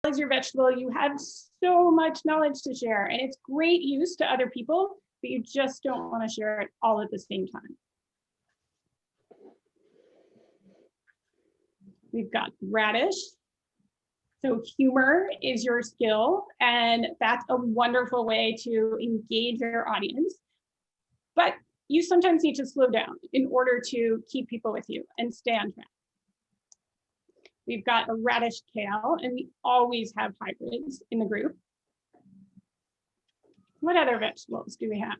As your vegetable, you have so much knowledge to share, and it's great use to other people, but you just don't want to share it all at the same time. We've got radish. So humor is your skill, and that's a wonderful way to engage your audience. But you sometimes need to slow down in order to keep people with you and stay on track. We've got a radish kale, and we always have hybrids in the group. What other vegetables do we have?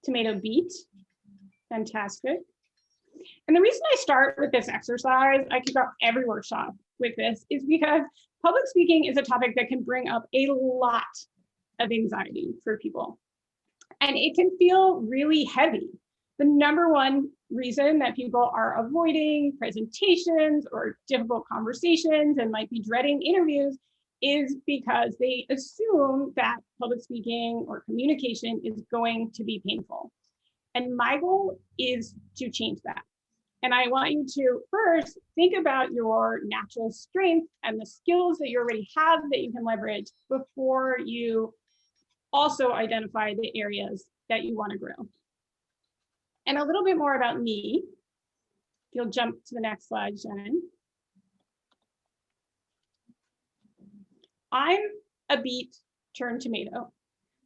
Tomato beet, fantastic. And the reason I start with this exercise, I kick off every workshop with this, is because public speaking is a topic that can bring up a lot of anxiety for people. And it can feel really heavy. The number one reason that people are avoiding presentations or difficult conversations and might be dreading interviews is because they assume that public speaking or communication is going to be painful. And my goal is to change that. And I want you to first think about your natural strength and the skills that you already have that you can leverage before you also identify the areas that you want to grow. And a little bit more about me. If you'll jump to the next slide, Shannon. I'm a beet turned tomato.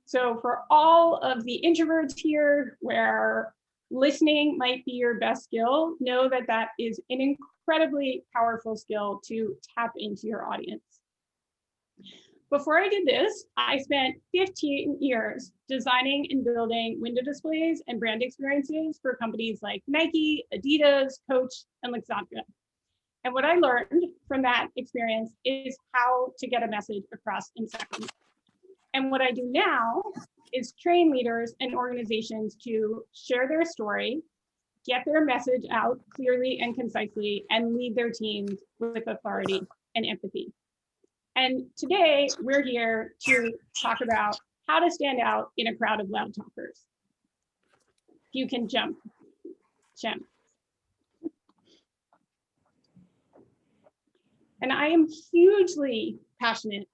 So for all of the introverts here, where listening might be your best skill, know that that is an incredibly powerful skill to tap into your audience. Before I did this, I spent 15 years designing and building window displays and brand experiences for companies like Nike, Adidas, Coach, and Luxottica. And what I learned from that experience is how to get a message across in seconds. And what I do now is train leaders and organizations to share their story, get their message out clearly and concisely, and lead their teams with authority and empathy. And today we're here to talk about how to stand out in a crowd of loud talkers. You can jump, Shem. And I am hugely passionate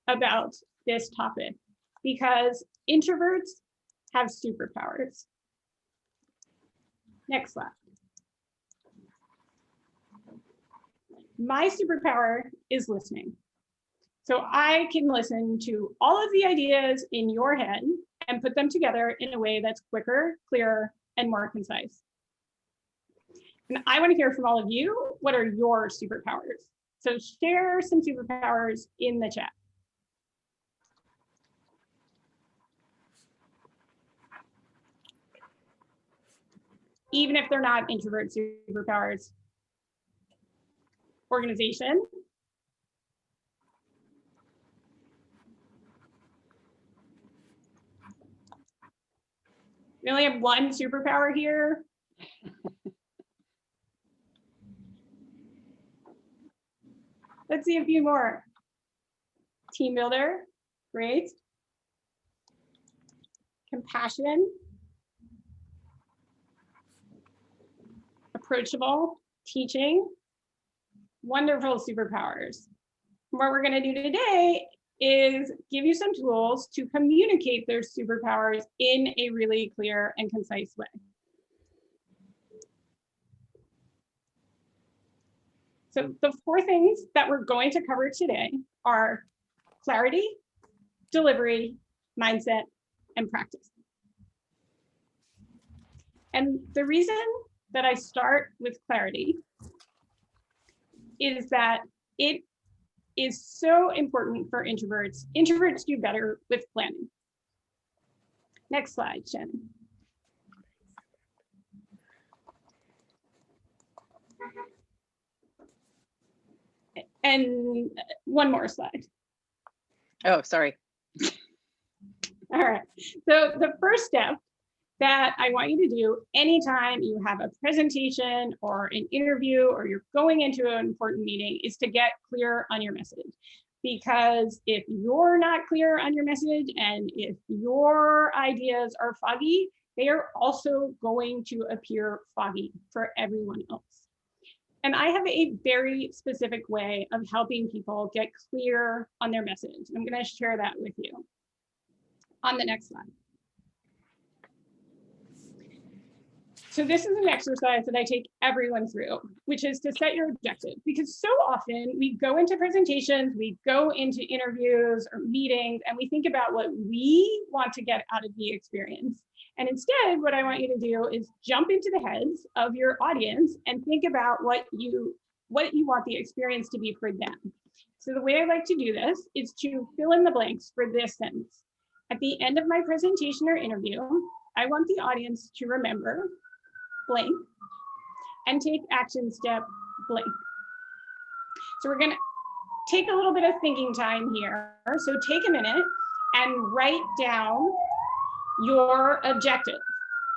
about this topic because introverts have superpowers. Next slide. My superpower is listening. So I can listen to all of the ideas in your head and put them together in a way that's quicker, clearer, and more concise. And I want to hear from all of you. What are your superpowers? So share some superpowers in the chat. Even if they're not introvert superpowers. Organization. We only have one superpower here. Let's see a few more. Team builder, great. Compassion. Approachable, teaching. Wonderful superpowers. What we're going to do today is give you some tools to communicate their superpowers in a really clear and concise way. So the 4 things that we're going to cover today are clarity, delivery, mindset, and practice. And the reason that I start with clarity is that it is so important for introverts. Introverts do better with planning. Next slide, Shannon. And one more slide. Oh, sorry. All right. So the first step that I want you to do anytime you have a presentation or an interview or you're going into an important meeting is to get clear on your message. Because if you're not clear on your message and if your ideas are foggy, they are also going to appear foggy for everyone else. And I have a very specific way of helping people get clear on their message. I'm going to share that with you on the next slide. So this is an exercise that I take everyone through, which is to set your objective, because so often we go into presentations, we go into interviews or meetings, and we think about what we want to get out of the experience. And instead, what I want you to do is jump into the heads of your audience and think about what you want the experience to be for them. So the way I like to do this is to fill in the blanks for this sentence. At the end of my presentation or interview, I want the audience to remember blank and take action step blank. So we're gonna take a little bit of thinking time here. So take a minute and write down your objective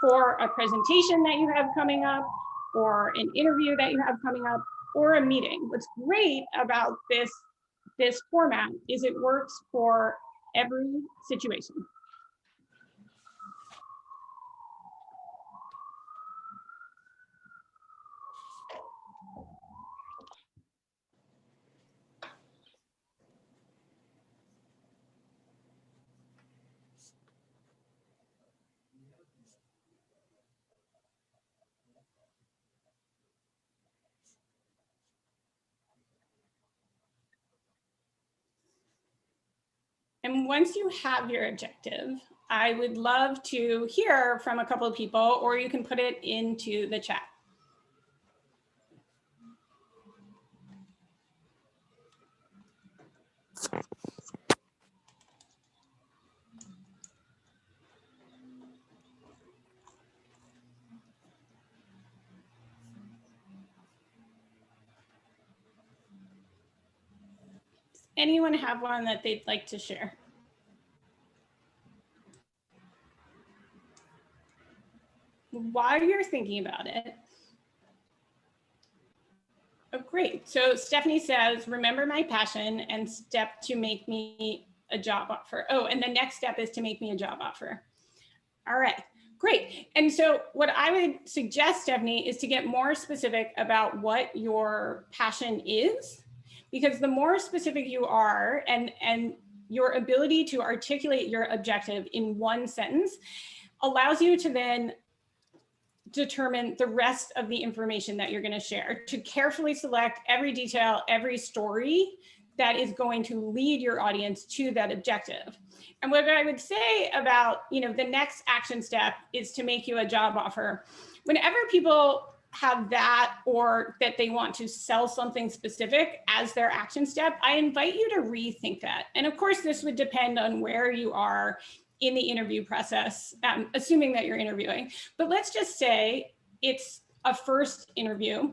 for a presentation that you have coming up, or an interview that you have coming up, or a meeting. What's great about this format is it works for every situation. And once you have your objective, I would love to hear from a couple of people, or you can put it into the chat. Does anyone have one that they'd like to share? While you're thinking about it. Oh, great. So Stephanie says, remember my passion and step to make me a job offer. Oh, and the next step is to make me a job offer. All right, great. And so what I would suggest, Stephanie, is to get more specific about what your passion is, because the more specific you are and your ability to articulate your objective in one sentence allows you to then determine the rest of the information that you're going to share, to carefully select every detail, every story that is going to lead your audience to that objective. And what I would say about, the next action step is to make you a job offer. Whenever people have that, or that they want to sell something specific as their action step, I invite you to rethink that. And of course, this would depend on where you are in the interview process, assuming that you're interviewing. But let's just say it's a first interview.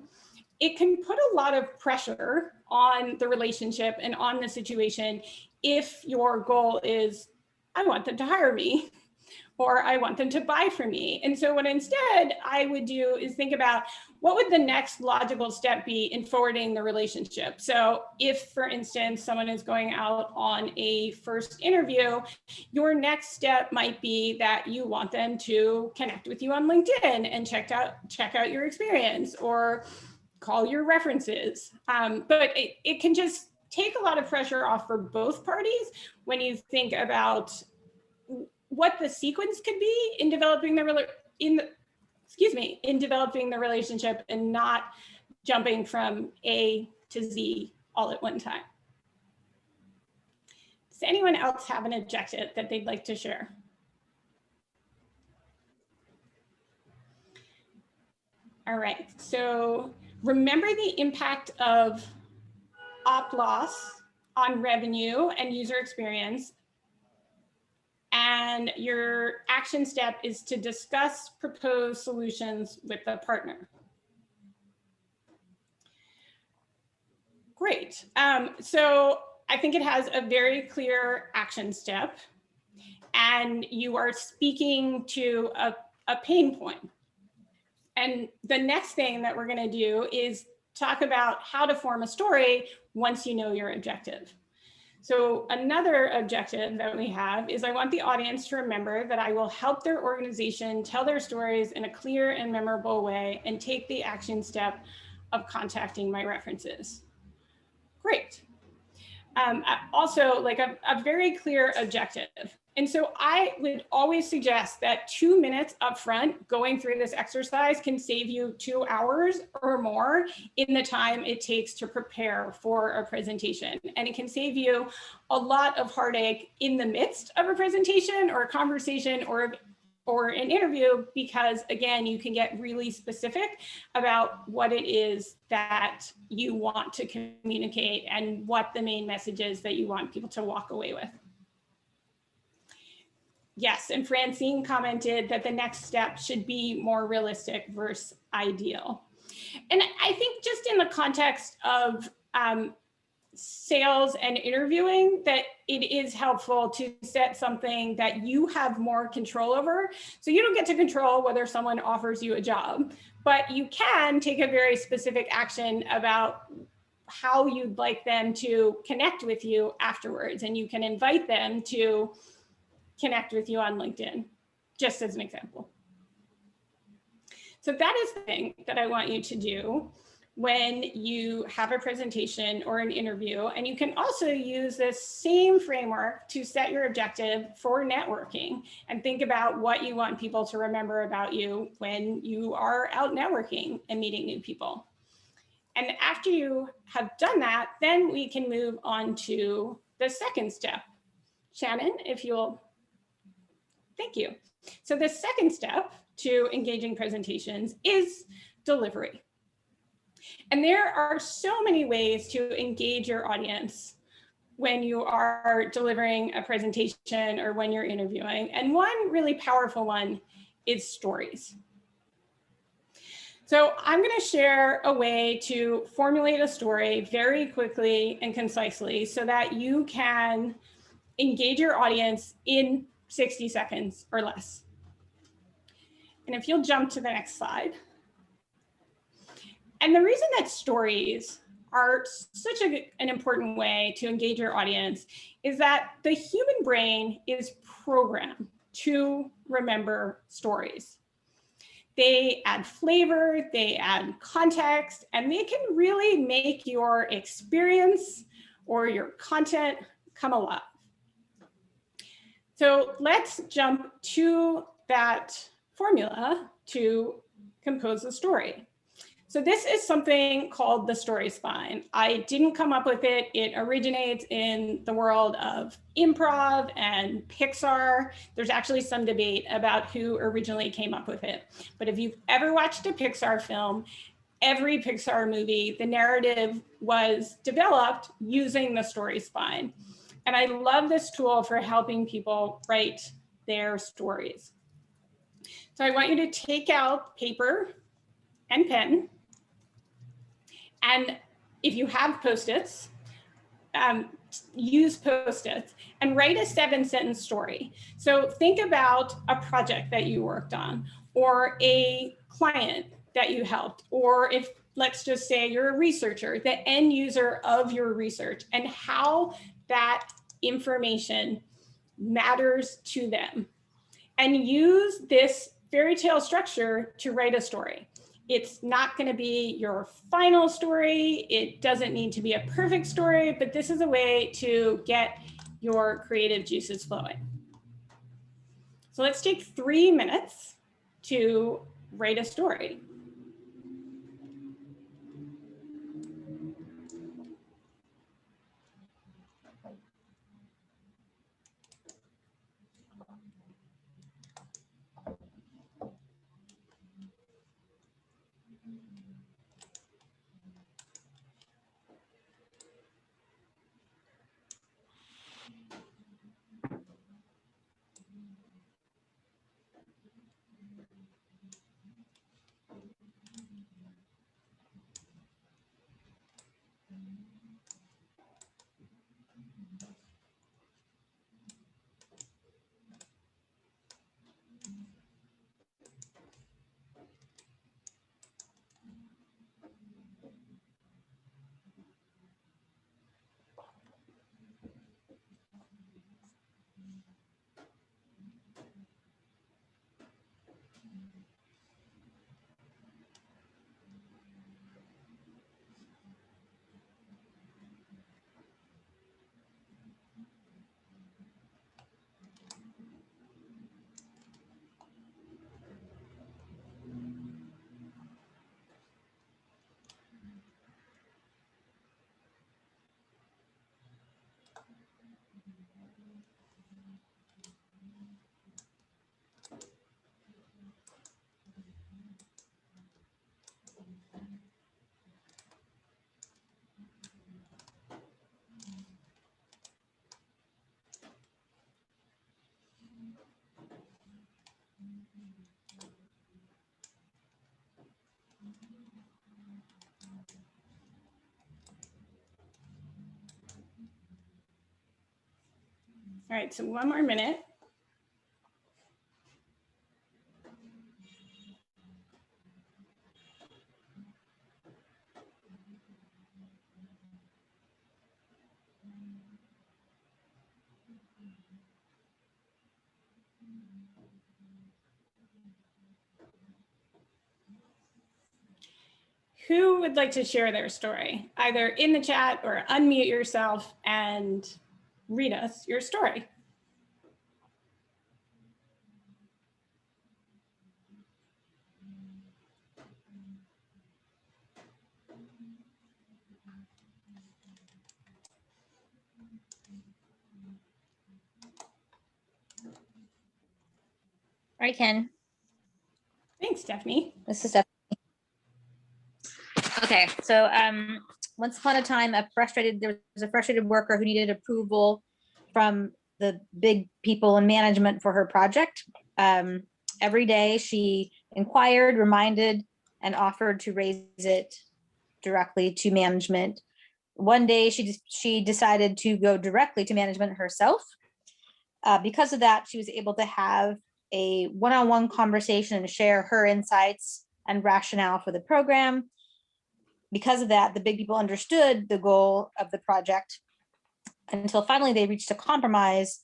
It can put a lot of pressure on the relationship and on the situation if your goal is, I want them to hire me, or I want them to buy from me. And so what instead I would do is think about, what would the next logical step be in forwarding the relationship? So if, for instance, someone is going out on a first interview, your next step might be that you want them to connect with you on LinkedIn and check out your experience, or call your references. But it can just take a lot of pressure off for both parties when you think about what the sequence could be in developing in developing the relationship, and not jumping from A to Z all at one time. Does anyone else have an objective that they'd like to share? All right, so remember the impact of op loss on revenue and user experience. And your action step is to discuss proposed solutions with the partner. Great. So I think it has a very clear action step, and you are speaking to a pain point. And the next thing that we're going to do is talk about how to form a story once you know your objective. So another objective that we have is, I want the audience to remember that I will help their organization tell their stories in a clear and memorable way, and take the action step of contacting my references. Great. Also, like a very clear objective. And so I would always suggest that 2 minutes up front going through this exercise can save you 2 hours or more in the time it takes to prepare for a presentation. And it can save you a lot of heartache in the midst of a presentation or a conversation or an interview, because again, you can get really specific about what it is that you want to communicate and what the main message is that you want people to walk away with. Yes, and Francine commented that the next step should be more realistic versus ideal. And I think just in the context of sales and interviewing, that it is helpful to set something that you have more control over. So you don't get to control whether someone offers you a job, but you can take a very specific action about how you'd like them to connect with you afterwards. And you can invite them to connect with you on LinkedIn, just as an example. So that is the thing that I want you to do when you have a presentation or an interview. And you can also use this same framework to set your objective for networking and think about what you want people to remember about you when you are out networking and meeting new people. And after you have done that, then we can move on to the second step. Shannon, if you'll, thank you. So the second step to engaging presentations is delivery. And there are so many ways to engage your audience when you are delivering a presentation or when you're interviewing. And one really powerful one is stories. So I'm going to share a way to formulate a story very quickly and concisely so that you can engage your audience in 60 seconds or less. And if you'll jump to the next slide. And the reason that stories are such an important way to engage your audience is that the human brain is programmed to remember stories. They add flavor, they add context, and they can really make your experience or your content come alive. So let's jump to that formula to compose a story. So this is something called the story spine. I didn't come up with it. It originates in the world of improv and Pixar. There's actually some debate about who originally came up with it. But if you've ever watched a Pixar film, every Pixar movie, the narrative was developed using the story spine. And I love this tool for helping people write their stories. So I want you to take out paper and pen. And if you have Post-its, use Post-its and write a 7-sentence story. So think about a project that you worked on, or a client that you helped, or if, let's just say you're a researcher, the end user of your research, and how that information matters to them. And use this fairy tale structure to write a story. It's not going to be your final story. It doesn't need to be a perfect story, but this is a way to get your creative juices flowing. So let's take 3 minutes to write a story. All right, so one more minute. Who would like to share their story, either in the chat or unmute yourself and read us your story? I can. Thanks, Stephanie. This is Stephanie. Okay, so once upon a time, there was a frustrated worker who needed approval from the big people in management for her project. Every day she inquired, reminded, and offered to raise it directly to management. One day she decided to go directly to management herself. Because of that, she was able to have a one-on-one conversation and share her insights and rationale for the program. Because of that, the big people understood the goal of the project until finally they reached a compromise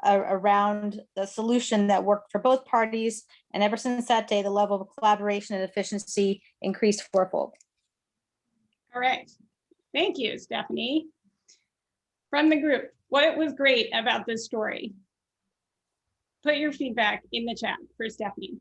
around the solution that worked for both parties. And ever since that day, the level of collaboration and efficiency increased fourfold. All right, thank you, Stephanie. From the group, what was great about this story? Put your feedback in the chat for Stephanie.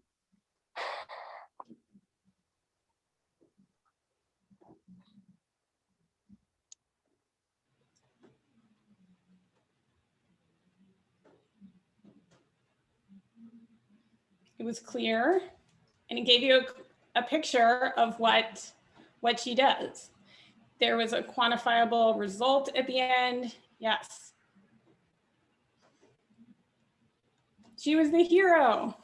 It was clear, and it gave you a picture of what she does. There was a quantifiable result at the end. Yes. She was the hero.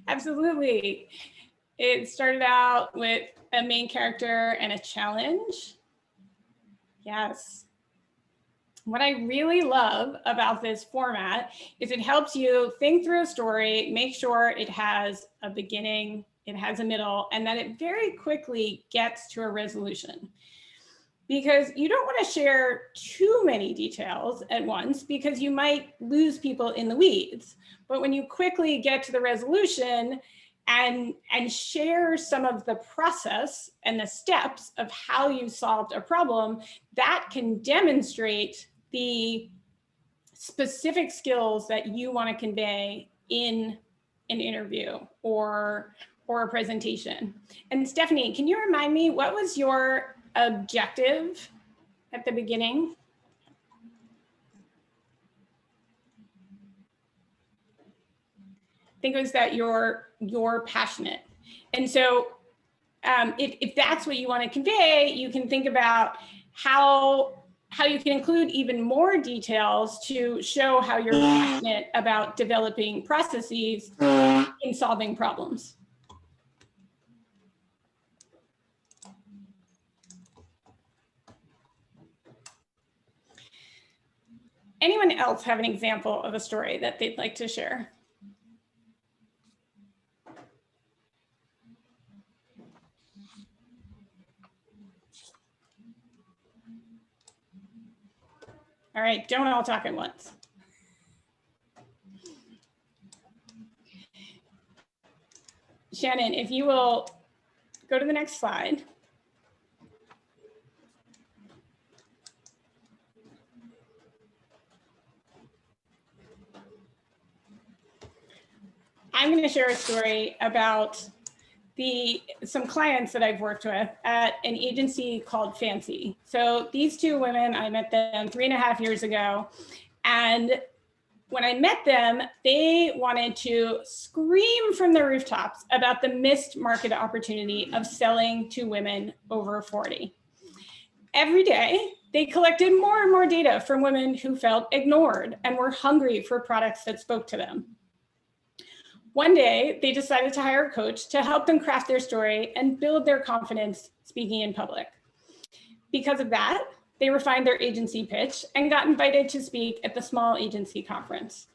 Absolutely. It started out with a main character and a challenge. Yes. What I really love about this format is it helps you think through a story, make sure it has a beginning, it has a middle, and that it very quickly gets to a resolution. Because you don't want to share too many details at once because you might lose people in the weeds. But when you quickly get to the resolution and share some of the process and the steps of how you solved a problem, that can demonstrate the specific skills that you want to convey in an interview or a presentation. And Stephanie, can you remind me, what was your objective at the beginning? I think it was that you're passionate. And so if that's what you want to convey, you can think about how you can include even more details to show how you're passionate about developing processes in solving problems. Anyone else have an example of a story that they'd like to share? All right, don't all talk at once. Shannon, if you will go to the next slide. I'm going to share a story about some clients that I've worked with at an agency called Fancy. So these two women, I met them 3.5 years ago. And when I met them, they wanted to scream from the rooftops about the missed market opportunity of selling to women over 40. Every day, they collected more and more data from women who felt ignored and were hungry for products that spoke to them. One day, they decided to hire a coach to help them craft their story and build their confidence speaking in public. Because of that, They refined their agency pitch and got invited to speak at the small agency conference.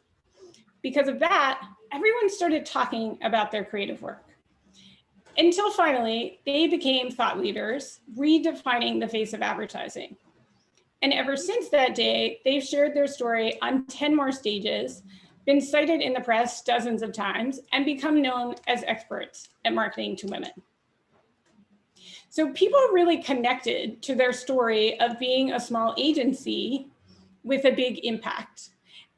Because of that, everyone started talking about their creative work. Until finally, they became thought leaders, redefining the face of advertising. And ever since that day, they've shared their story on 10 more stages, been cited in the press dozens of times, and become known as experts at marketing to women. So people really connected to their story of being a small agency with a big impact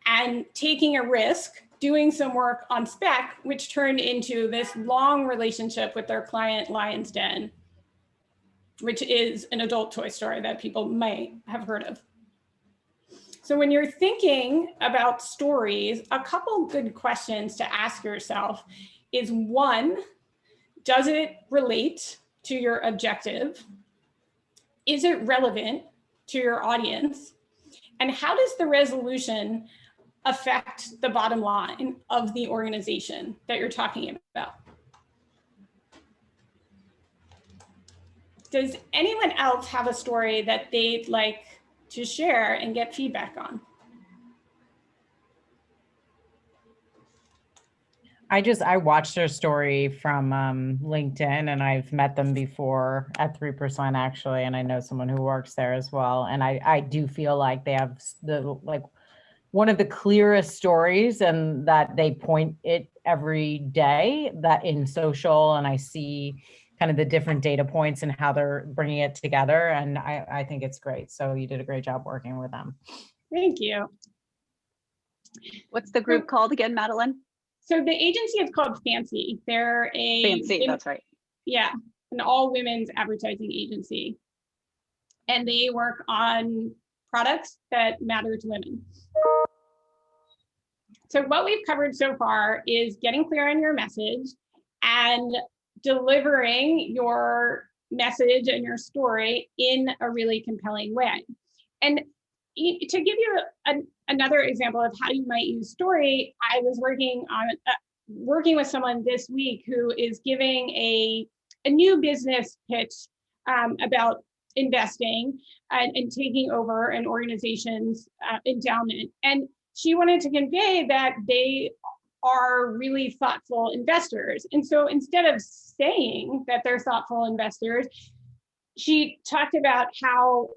and taking a risk, doing some work on spec, which turned into this long relationship with their client, Lion's Den, which is an adult toy store that people might have heard of. So when you're thinking about stories, a couple good questions to ask yourself is, one, does it relate to your objective? Is it relevant to your audience? And how does the resolution affect the bottom line of the organization that you're talking about? Does anyone else have a story that they'd like to share and get feedback on? I watched their story from LinkedIn, and I've met them before at 3% actually, and I know someone who works there as well. And I do feel like they have one of the clearest stories, and that they point it every day that in social, and I see kind of the different data points and how they're bringing it together. And I think it's great. So you did a great job working with them. Thank you. What's the group called again, Madeline? So the agency is called Fancy. They're a Fancy, that's right. Yeah, an all women's advertising agency. And they work on products that matter to women. So what we've covered so far is getting clear on your message and delivering your message and your story in a really compelling way. And to give you another example of how you might use story, I was working with someone this week who is giving a new business pitch about investing and taking over an organization's endowment. And she wanted to convey that they are really thoughtful investors. And so instead of saying that they're thoughtful investors, she talked about how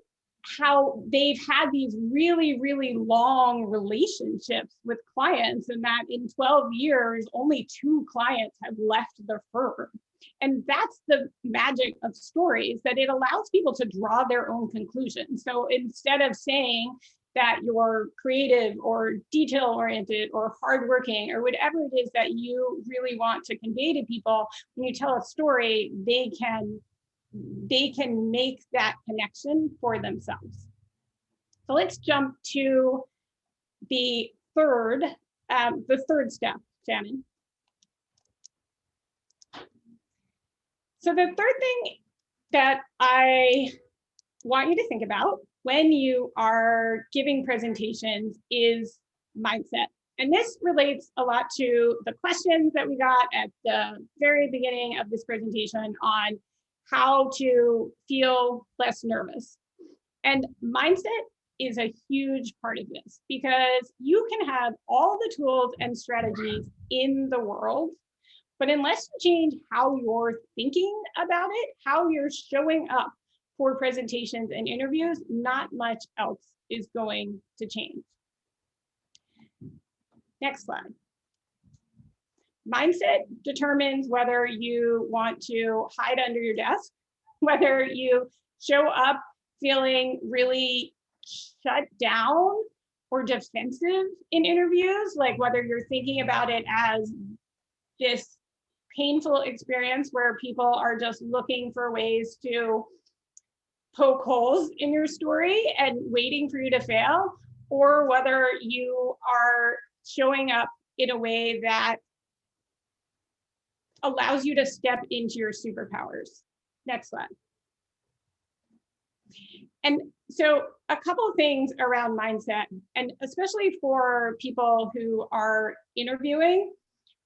they've had these really, really long relationships with clients, and that in 12 years, only 2 clients have left the firm. And that's the magic of stories, that it allows people to draw their own conclusions. So instead of saying that you're creative or detail-oriented or hardworking or whatever it is that you really want to convey to people, when you tell a story, they can make that connection for themselves. So let's jump to the third step, Shannon. So the third thing that I want you to think about when you are giving presentations is mindset. And this relates a lot to the questions that we got at the very beginning of this presentation on how to feel less nervous. And mindset is a huge part of this, because you can have all the tools and strategies in the world, but unless you change how you're thinking about it, how you're showing up for presentations and interviews, not much else is going to change. Next slide. Mindset determines whether you want to hide under your desk, whether you show up feeling really shut down or defensive in interviews, like whether you're thinking about it as this painful experience where people are just looking for ways to poke holes in your story and waiting for you to fail, or whether you are showing up in a way that allows you to step into your superpowers. Next slide. And so a couple of things around mindset, and especially for people who are interviewing,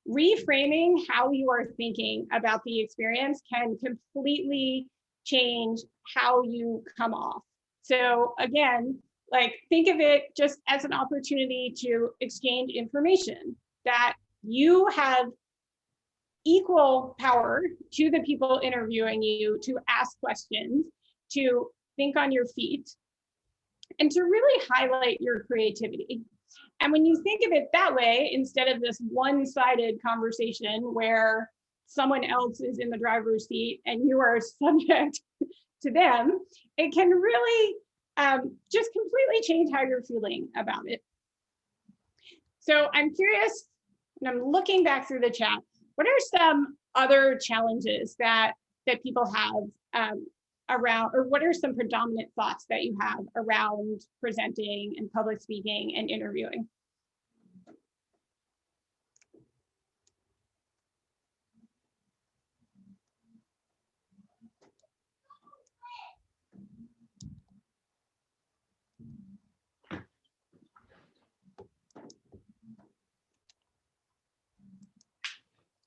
reframing how you are thinking about the experience can completely change how you come off. So again, like think of it just as an opportunity to exchange information, that you have equal power to the people interviewing you to ask questions, to think on your feet, and to really highlight your creativity. And when you think of it that way, instead of this one-sided conversation where someone else is in the driver's seat and you are subject to them, it can really just completely change how you're feeling about it. So I'm curious, and I'm looking back through the chat, what are some other challenges that people have around, or what are some predominant thoughts that you have around presenting and public speaking and interviewing?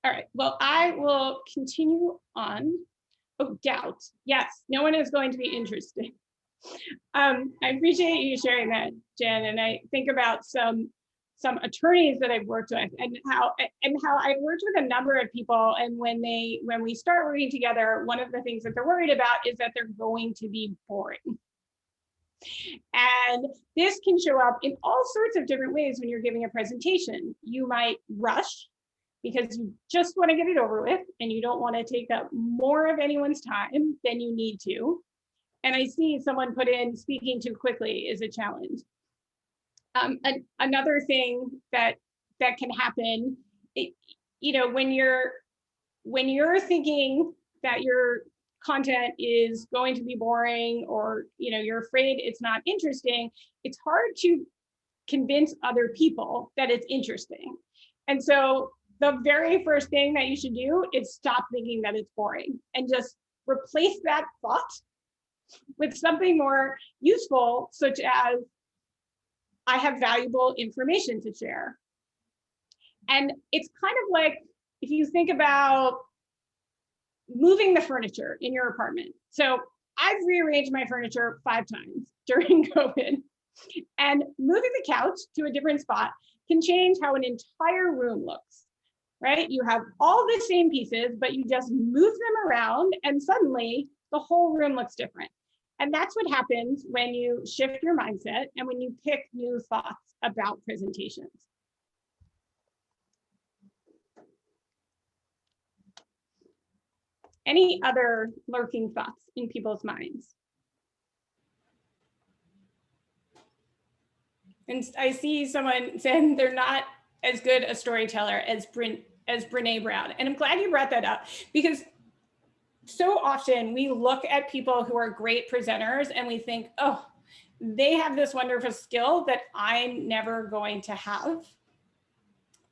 All right, well, I will continue on. Oh, doubt. Yes, no one is going to be interested. I appreciate you sharing that, Jen. And I think about some attorneys that I've worked with, and how I've worked with a number of people. And when we start working together, one of the things that they're worried about is that they're going to be boring. And this can show up in all sorts of different ways when you're giving a presentation. You might rush because you just want to get it over with and you don't want to take up more of anyone's time than you need to. And I see someone put in speaking too quickly is a challenge. Another thing that can happen, when you're thinking that your content is going to be boring, or you're afraid it's not interesting, it's hard to convince other people that it's interesting. And so the very first thing that you should do is stop thinking that it's boring and just replace that thought with something more useful, such as, I have valuable information to share. And it's kind of like, if you think about moving the furniture in your apartment. So I've rearranged my furniture 5 times during COVID, and moving the couch to a different spot can change how an entire room looks. Right? You have all the same pieces, but you just move them around and suddenly the whole room looks different. And that's what happens when you shift your mindset and when you pick new thoughts about presentations. Any other lurking thoughts in people's minds? And I see someone saying they're not as good a storyteller as Brene Brown. And I'm glad you brought that up, because so often we look at people who are great presenters and we think, oh, they have this wonderful skill that I'm never going to have.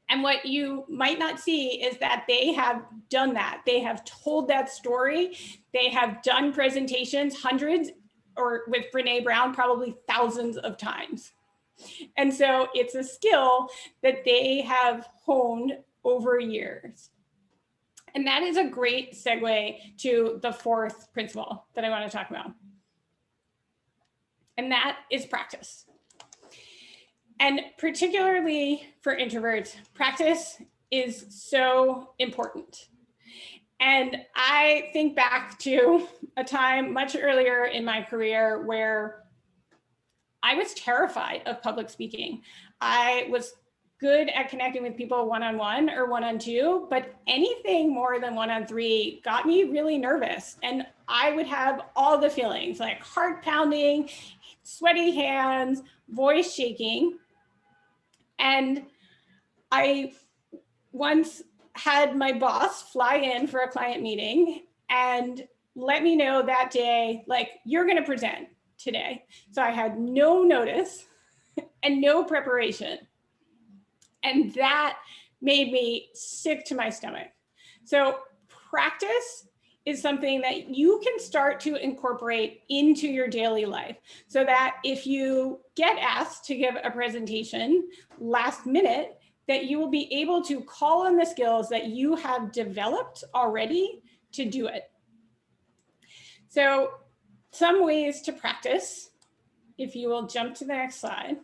And what you might not see is that they have done that. They have told that story. They have done presentations hundreds, or with Brene Brown, probably thousands of times. And so it's a skill that they have honed over years. And that is a great segue to the 4th principle that I want to talk about. And that is practice. And particularly for introverts, practice is so important. And I think back to a time much earlier in my career where I was terrified of public speaking. I was good at connecting with people one-on-one or one-on-two, but anything more than one-on-3 got me really nervous. And I would have all the feelings, like heart pounding, sweaty hands, voice shaking. And I once had my boss fly in for a client meeting and let me know that day, like, you're going to present today. So I had no notice and no preparation. And that made me sick to my stomach. So practice is something that you can start to incorporate into your daily life, so that if you get asked to give a presentation last minute, that you will be able to call on the skills that you have developed already to do it. So some ways to practice if you will jump to the next slide,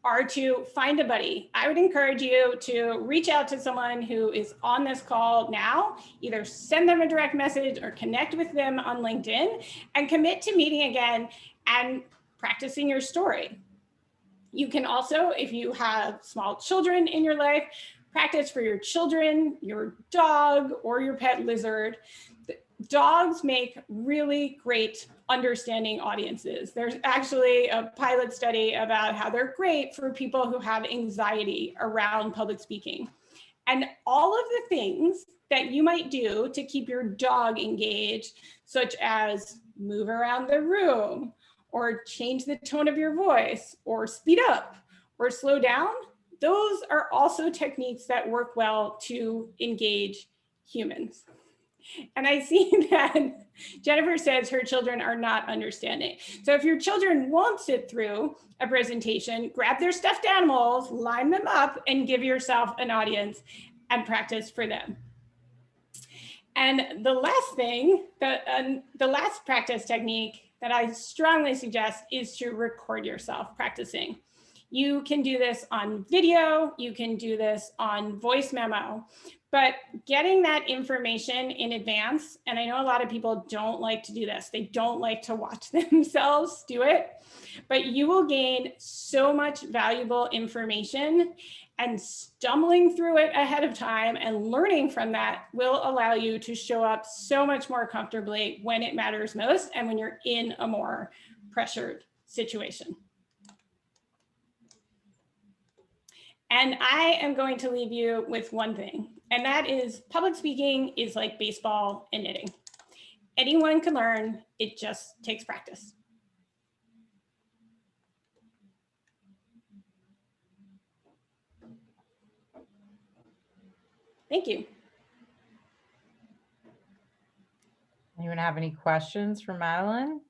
are to find a buddy. I would encourage you to reach out to someone who is on this call now, either send them a direct message or connect with them on LinkedIn and commit to meeting again and practicing your story. You can also, if you have small children in your life, practice for your children, your dog, or your pet lizard. Dogs make really great understanding audiences. There's actually a pilot study about how they're great for people who have anxiety around public speaking. And all of the things that you might do to keep your dog engaged, such as move around the room, or change the tone of your voice, or speed up, or slow down, those are also techniques that work well to engage humans. And I see that Jennifer says her children are not understanding. So if your children won't sit through a presentation, grab their stuffed animals, line them up, and give yourself an audience and practice for them. And the last thing, the last practice technique that I strongly suggest is to record yourself practicing. You can do this on video, you can do this on voice memo, but getting that information in advance, and I know a lot of people don't like to do this, they don't like to watch themselves do it, but you will gain so much valuable information, and stumbling through it ahead of time and learning from that will allow you to show up so much more comfortably when it matters most and when you're in a more pressured situation. And I am going to leave you with one thing, and that is public speaking is like baseball and knitting. Anyone can learn, it just takes practice. Thank you. Anyone have any questions for Madeline?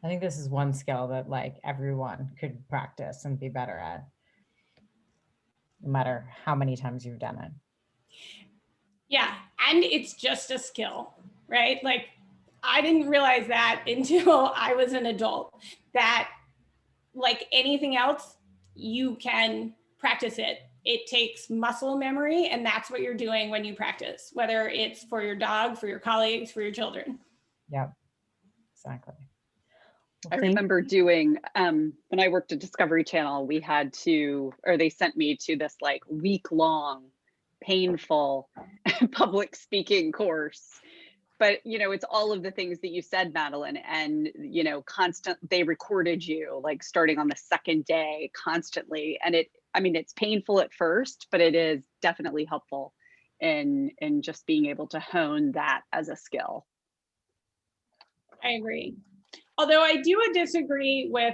I think this is one skill that like everyone could practice and be better at, no matter how many times you've done it. Yeah, and it's just a skill, right? Like I didn't realize that until I was an adult, that like anything else, you can practice it. It takes muscle memory, and that's what you're doing when you practice, whether it's for your dog, for your colleagues, for your children. Yep, exactly. I remember doing, when I worked at Discovery Channel, we had to, or they sent me to this like week-long, painful public speaking course. But, you know, it's all of the things that you said, Madeline, and, you know, they recorded you like starting on the second day constantly. And I mean, it's painful at first, but it is definitely helpful in just being able to hone that as a skill. I agree. Although I do disagree with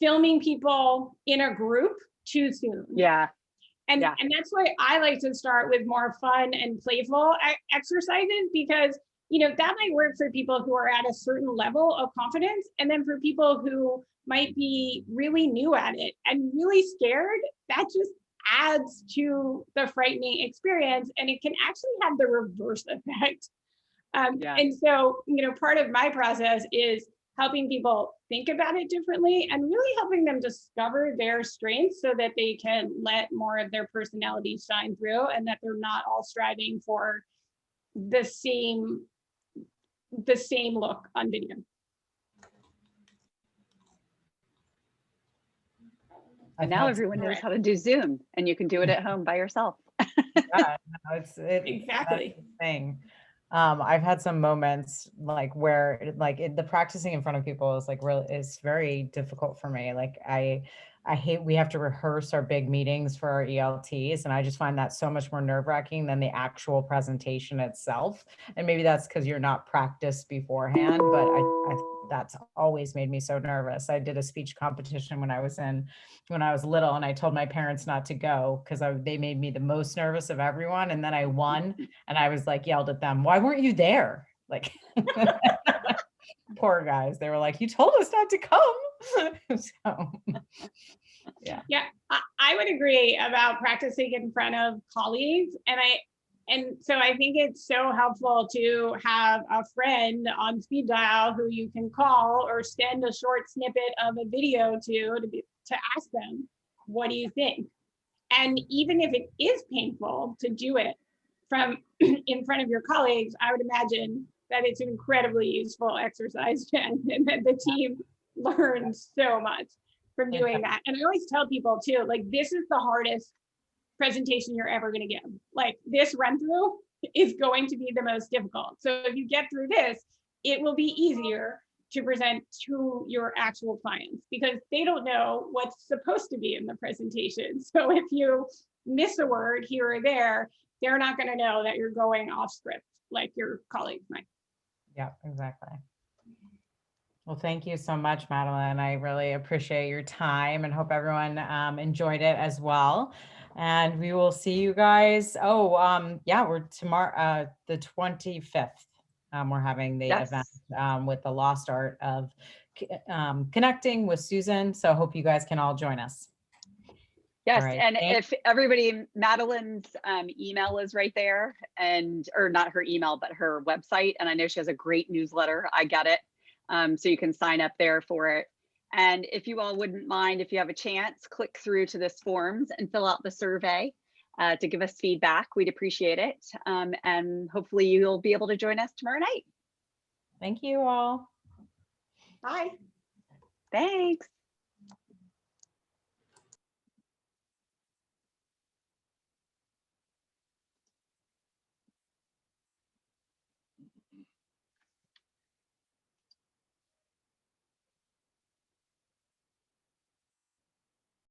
filming people in a group too soon. Yeah. And that's why I like to start with more fun and playful exercises, because, you know, that might work for people who are at a certain level of confidence. And then for people who might be really new at it and really scared, that just adds to the frightening experience. And it can actually have the reverse effect. And so, you know, part of my process is helping people think about it differently and really helping them discover their strengths so that they can let more of their personality shine through, and that they're not all striving for the same look on video. Now everyone knows how to do Zoom, and you can do it at home by yourself. Yeah, no, Exactly. That's the thing. I've had some moments like where the practicing in front of people is like is very difficult for me. Like I hate, we have to rehearse our big meetings for our ELTs, and I just find that so much more nerve-wracking than the actual presentation itself. And maybe that's because you're not practiced beforehand, but I that's always made me so nervous. I did a speech competition when I was little, and I told my parents not to go because they made me the most nervous of everyone. And then I won, and I was like yelled at them, "Why weren't you there?" Like poor guys. They were like, "You told us not to come." So yeah. I would agree about practicing in front of colleagues. And And so I think it's so helpful to have a friend on speed dial who you can call or send a short snippet of a video to ask them, what do you think? And even if it is painful to do it from in front of your colleagues, I would imagine that it's an incredibly useful exercise, Jen, and that the team learns so much from doing that. And I always tell people too, like, this is the hardest presentation you're ever going to give. Like, this run through is going to be the most difficult. So if you get through this, it will be easier to present to your actual clients because they don't know what's supposed to be in the presentation. So if you miss a word here or there, they're not going to know that you're going off script like your colleagues might. Yeah, exactly. Well, thank you so much, Madeline. I really appreciate your time and hope everyone enjoyed it as well. And we will see you guys. Oh, yeah, we're tomorrow, the 25th. We're having the event with the lost art of connecting with Susan. So I hope you guys can all join us. Yes, Right. and if everybody, Madeline's email is right there, or not her email, but her website. And I know she has a great newsletter. I get it. So you can sign up there for it. And if you all wouldn't mind, if you have a chance, click through to this forms and fill out the survey to give us feedback. We'd appreciate it. And hopefully you'll be able to join us tomorrow night. Thank you all. Bye. Thanks.